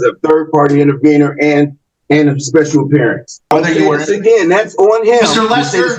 a third-party intervener and a special appearance. Whether you were again, that's on him. Mr. Lester,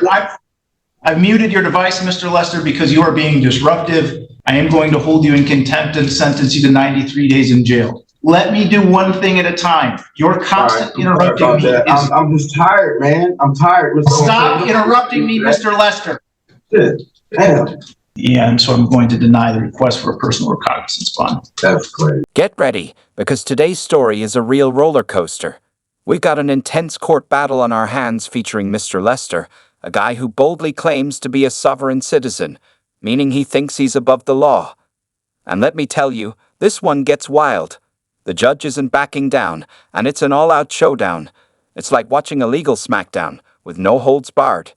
I've muted your device, Mr. Lester, because you are being disruptive. I am going to hold you in contempt and sentence you to 93 days in jail. Let me do one thing at a time. Your constant interrupting me is... I'm just tired, man. I'm tired, Mr. Stop interrupting me, Mr. Lester. Damn. Yeah, and so I'm going to deny the request for a personal recognizance bond. That's great. Get ready, because today's story is a real roller coaster. We've got an intense court battle on our hands featuring Mr. Lester, a guy who boldly claims to be a sovereign citizen, meaning he thinks he's above the law. And let me tell you, this one gets wild. The judge isn't backing down, and it's an all-out showdown. It's like watching a legal smackdown, with no holds barred.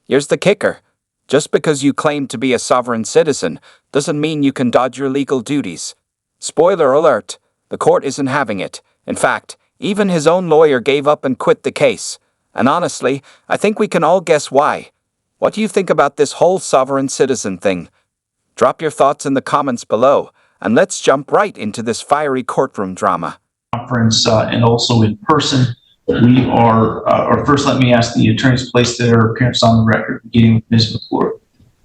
Here's the kicker. Just because you claim to be a sovereign citizen doesn't mean you can dodge your legal duties. Spoiler alert, the court isn't having it. In fact, even his own lawyer gave up and quit the case. And honestly, I think we can all guess why. What do you think about this whole sovereign citizen thing? Drop your thoughts in the comments below, and let's jump right into this fiery courtroom drama. Conference and also in person. We are, or first let me ask the attorneys to place their appearance on the record, beginning with Ms. McClure.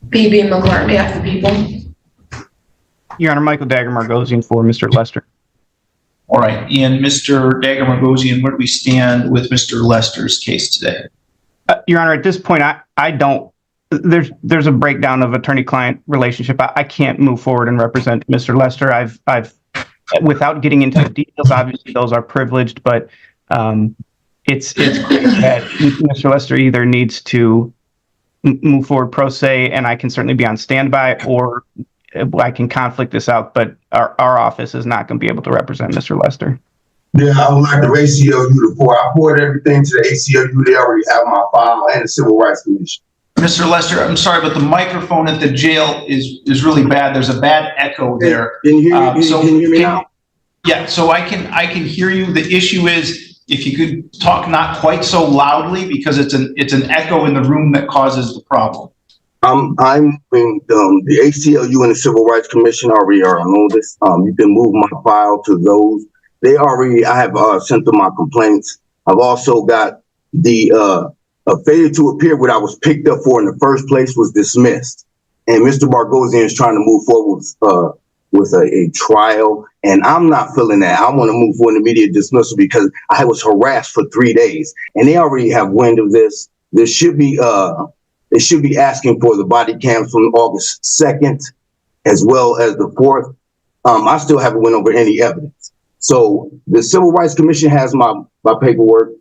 B.B. McClure on behalf of the people. Your Honor, Michael Dagger-Margosian for Mr. Lester. All right, and Mr. Dagger-Margosian, where do we stand with Mr. Lester's case today? Your Honor, at this point, I don't, there's a breakdown of attorney-client relationship. I can't move forward and represent Mr. Lester. I've, without getting into the details, obviously those are privileged, but it's clear that Mr. Lester either needs to move forward pro se, and I can certainly be on standby, or I can conflict this out, but our office is not going to be able to represent Mr. Lester. Yeah, I would like the ACLU to forward. I forwarded everything to the ACLU. They already have my file and the Civil Rights Commission. Mr. Lester, I'm sorry, but the microphone at the jail is really bad. There's a bad echo there. Can you hear me? Can you hear me now? Yeah, so I can hear you. The issue is if you could talk not quite so loudly, because it's an echo in the room that causes the problem. I'm moving the ACLU and the Civil Rights Commission already are on notice. You can move my file to those. I have sent them my complaints. I've also got the failure to appear, what I was picked up for in the first place, was dismissed. And Mr. Margosian is trying to move forward with a trial. And I'm not feeling that. I want to move forward immediate dismissal because I was harassed for 3 days. And they already have wind of this. They should be asking for the body cams from August 2nd, as well as the 4th. I still haven't went over any evidence. So the Civil Rights Commission has my paperwork,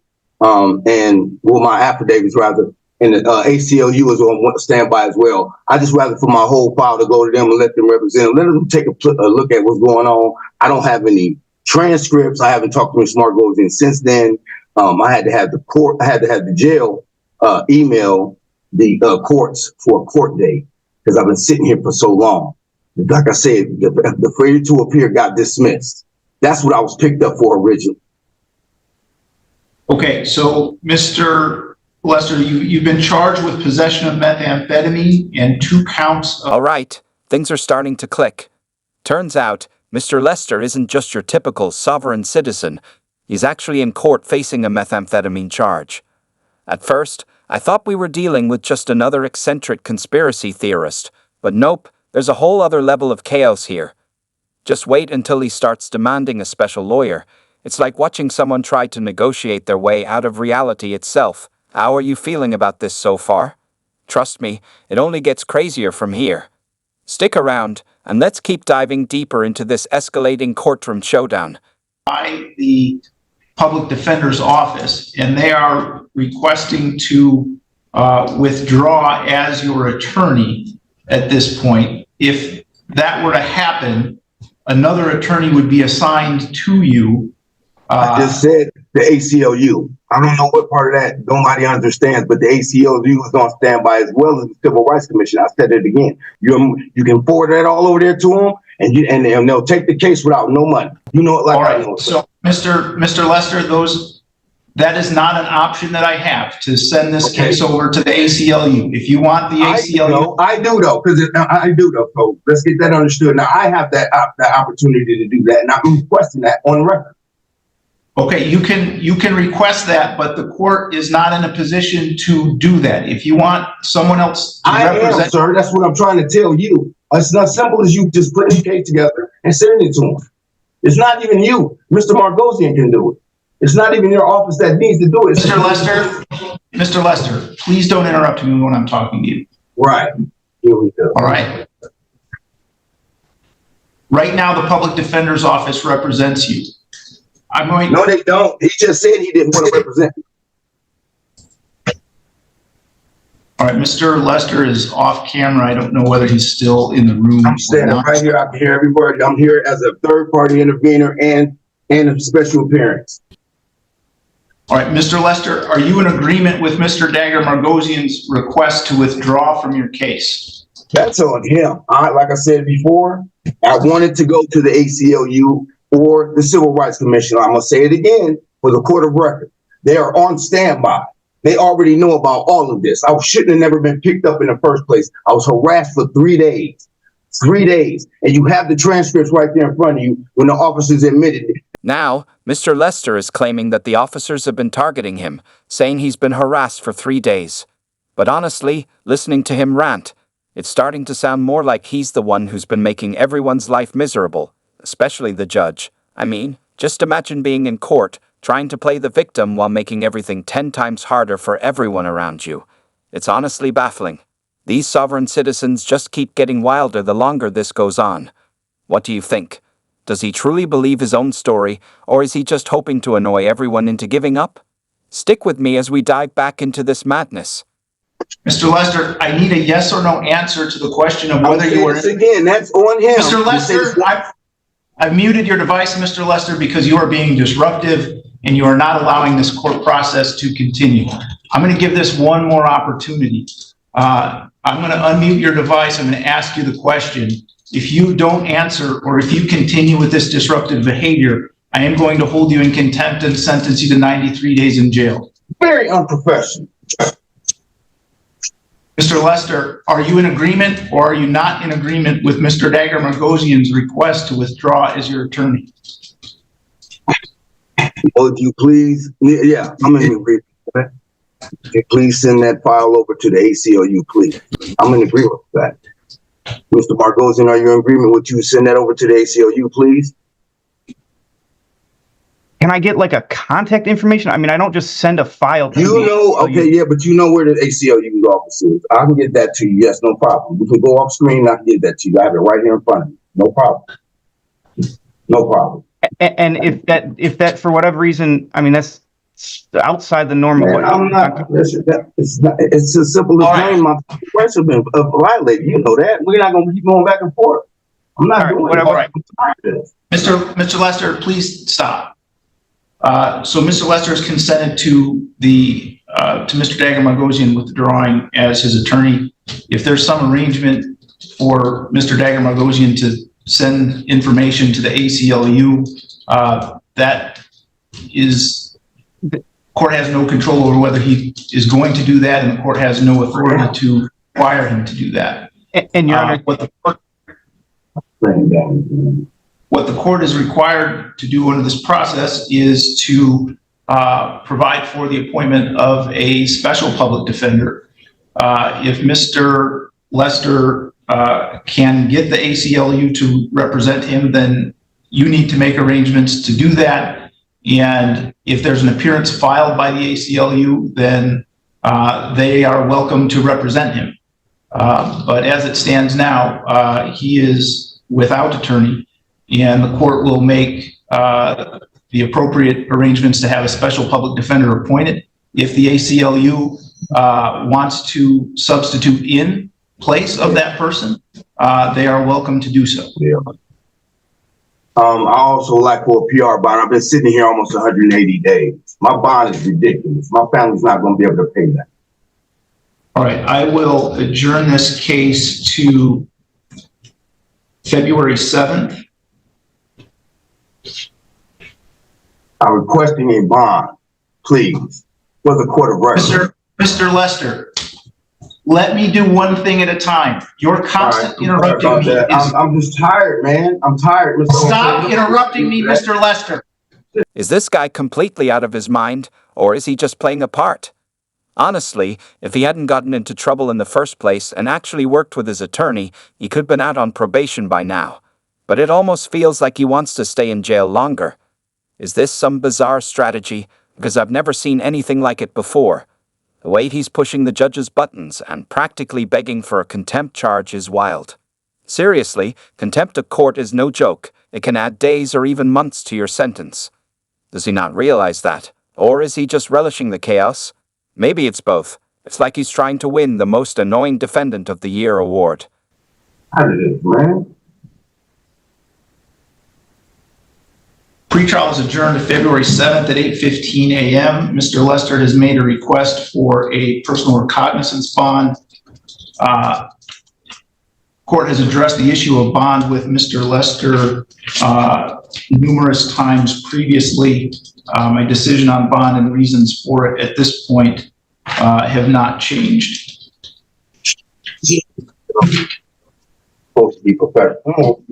my affidavits rather, and the ACLU is on standby as well. I just rather for my whole file to go to them and let them represent them. Let them take a look at what's going on. I don't have any transcripts. I haven't talked to Mr. Margosian since then. I had to have the jail email the courts for a court date because I've been sitting here for so long. Like I said, the failure to appear got dismissed. That's what I was picked up for originally. Okay, so Mr. Lester, you've been charged with possession of methamphetamine and 2 counts of... All right, things are starting to click. Turns out, Mr. Lester isn't just your typical sovereign citizen. He's actually in court facing a methamphetamine charge. At first, I thought we were dealing with just another eccentric conspiracy theorist, but nope, there's a whole other level of chaos here. Just wait until he starts demanding a special lawyer. It's like watching someone try to negotiate their way out of reality itself. How are you feeling about this so far? Trust me, it only gets crazier from here. Stick around, and let's keep diving deeper into this escalating courtroom showdown. By the public defender's office, and they are requesting to withdraw as your attorney at this point. If that were to happen, another attorney would be assigned to you. I just said the ACLU. I don't know what part of that nobody understands, but the ACLU is on standby as well as the Civil Rights Commission. I said it again. You can forward that all over there to them, and they'll take the case without no money. You know it like all right. I know. So, Mr. Lester, that is not an option that I have to send this case over to the ACLU. If you want the ACLU, I do though, because I do though. So let's get that understood. Now I have that opportunity to do that, and I'm requesting that on record. Okay, you can request that, but the court is not in a position to do that. If you want someone else to I am, represent, sir. That's what I'm trying to tell you. It's not simple as you just putting the case together and sending it to him. It's not even you. Mr. Margosian can do it. It's not even your office that needs to do it. Mr. Lester, please don't interrupt me when I'm talking to you. Right. Here we go. All right. Right now, the public defender's office represents you. No, they don't. He just said he didn't want to represent me. All right, Mr. Lester is off camera. I don't know whether he's still in the room. I'm standing right here. I can hear everybody. I'm here as a third-party intervener and a special appearance. All right, Mr. Lester, are you in agreement with Mr. Dagger Margosian's request to withdraw from your case? That's on him. Like I said before, I wanted to go to the ACLU or the Civil Rights Commission. I'm going to say it again for the court of record. They are on standby. They already know about all of this. I shouldn't have never been picked up in the first place. I was harassed for 3 days. 3 days. And you have the transcripts right there in front of you when the officers admitted it. Now, Mr. Lester is claiming that the officers have been targeting him, saying he's been harassed for 3 days. But honestly, listening to him rant, it's starting to sound more like he's the one who's been making everyone's life miserable, especially the judge. I mean, just imagine being in court, trying to play the victim while making everything 10 times harder for everyone around you. It's honestly baffling. These sovereign citizens just keep getting wilder the longer this goes on. What do you think? Does he truly believe his own story, or is he just hoping to annoy everyone into giving up? Stick with me as we dive back into this madness. Mr. Lester, I need a yes or no answer to the question of whether you were... Again, that's on him. Mr. Lester, I've muted your device, Mr. Lester, because you are being disruptive and you are not allowing this court process to continue. I'm going to give this one more opportunity. I'm going to unmute your device. I'm going to ask you the question. If you don't answer, or if you continue with this disruptive behavior, I am going to hold you in contempt and sentence you to 93 days in jail. Very unprofessional. Mr. Lester, are you in agreement or are you not in agreement with Mr. Dagger Margosian's request to withdraw as your attorney? Well, if you please, yeah, I'm in agreement. If you please send that file over to the ACLU, please. I'm in agreement with that. Mr. Margosian, are you in agreement with you send that over to the ACLU, please? Can I get like a contact information? I mean, I don't just send a file to You know, okay, yeah, but you know where the ACLU office is. I can get that to you. Yes, no problem. We can go off screen and I can get that to you. I have it right here in front of me. No problem. No problem. And if that for whatever reason, I mean, that's outside the normal. Man, I'm not. It's as simple as saying my rights have been violated. You know that. We're not going to keep going back and forth. I'm not doing it. All right. Mr. Lester, please stop. So Mr. Lester has consented to Mr. Dagger Margosian withdrawing as his attorney. If there's some arrangement for Mr. Dagger Margosian to send information to the ACLU, that is, the court has no control over whether he is going to do that, and the court has no authority to require him to do that. And Your Honor, what the court is required to do under this process is to provide for the appointment of a special public defender. If Mr. Lester can get the ACLU to represent him, then you need to make arrangements to do that. And if there's an appearance filed by the ACLU, then they are welcome to represent him. But as it stands now, he is without attorney, and the court will make the appropriate arrangements to have a special public defender appointed. If the ACLU wants to substitute in place of that person, they are welcome to do so. Yeah. I also like for a PR bond. I've been sitting here almost 180 days. My bond is ridiculous. My family's not going to be able to pay that. All right, I will adjourn this case to February 7th. I'm requesting a bond, please, for the court of record. Mr. Lester, let me do one thing at a time. You're constant interrupting me. I'm just tired, man. I'm tired. Stop interrupting me, Mr. Lester. Is this guy completely out of his mind, or is he just playing a part? Honestly, if he hadn't gotten into trouble in the first place and actually worked with his attorney, he could have been out on probation by now. But it almost feels like he wants to stay in jail longer. Is this some bizarre strategy? Because I've never seen anything like it before. The way he's pushing the judge's buttons and practically begging for a contempt charge is wild. Seriously, contempt of court is no joke. It can add days or even months to your sentence. Does he not realize that? Or is he just relishing the chaos? Maybe it's both. It's like he's trying to win the most annoying defendant of the year award. How did it, man? Pretrial is adjourned to February 7th at 8:15 a.m. Mr. Lester has made a request for a personal recognizance bond. Court has addressed the issue of bond with Mr. Lester numerous times previously. My decision on bond and reasons for it at this point have not changed. Supposed to be professional.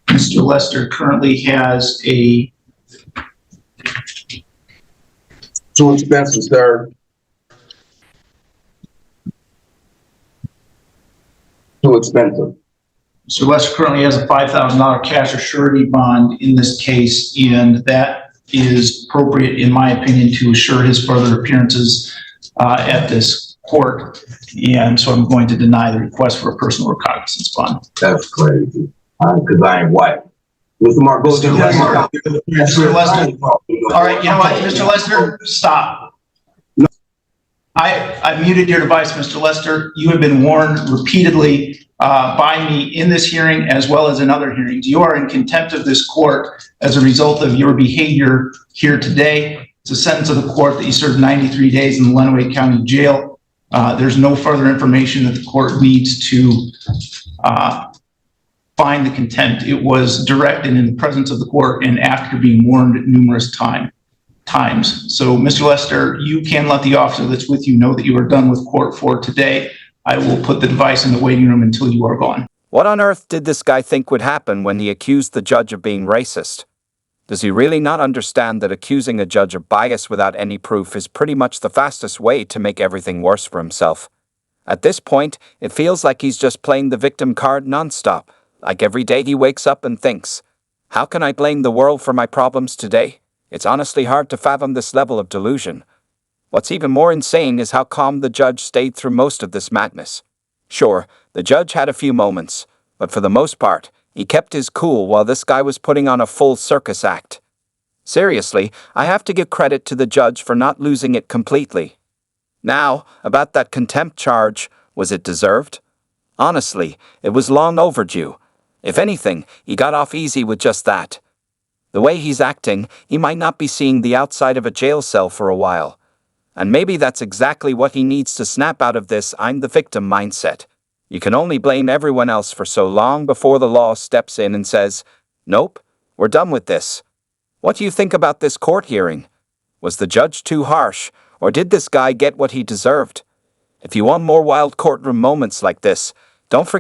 Mr. Lester currently has a Too expensive, sir. Too expensive. Mr. Lester currently has a $5,000 cash or surety bond in this case, and that is appropriate, in my opinion, to assure his further appearances at this court. And so I'm going to deny the request for a personal recognizance bond. That's crazy. Because I ain't white. Mr. Mark, go to Mr. Lester. All right, you know what, Mr. Lester, stop. No. I muted your device, Mr. Lester. You have been warned repeatedly by me in this hearing as well as in other hearings. You are in contempt of this court as a result of your behavior here today. It's a sentence of the court that you served 93 days in the Lenawee County Jail. There's no further information that the court needs to find the contempt. It was directed in the presence of the court and after being warned numerous times. So, Mr. Lester, you can let the officer that's with you know that you are done with court for today. I will put the device in the waiting room until you are gone. What on earth did this guy think would happen when he accused the judge of being racist? Does he really not understand that accusing a judge of bias without any proof is pretty much the fastest way to make everything worse for himself? At this point, it feels like he's just playing the victim card nonstop. Like every day he wakes up and thinks, how can I blame the world for my problems today? It's honestly hard to fathom this level of delusion. What's even more insane is how calm the judge stayed through most of this madness. Sure, the judge had a few moments, but for the most part, he kept his cool while this guy was putting on a full circus act. Seriously, I have to give credit to the judge for not losing it completely. Now, about that contempt charge, was it deserved? Honestly, it was long overdue. If anything, he got off easy with just that. The way he's acting, he might not be seeing the outside of a jail cell for a while. And maybe that's exactly what he needs to snap out of this I'm the victim mindset. You can only blame everyone else for so long before the law steps in and says, nope, we're done with this. What do you think about this court hearing? Was the judge too harsh, or did this guy get what he deserved? If you want more wild courtroom moments like this, don't forget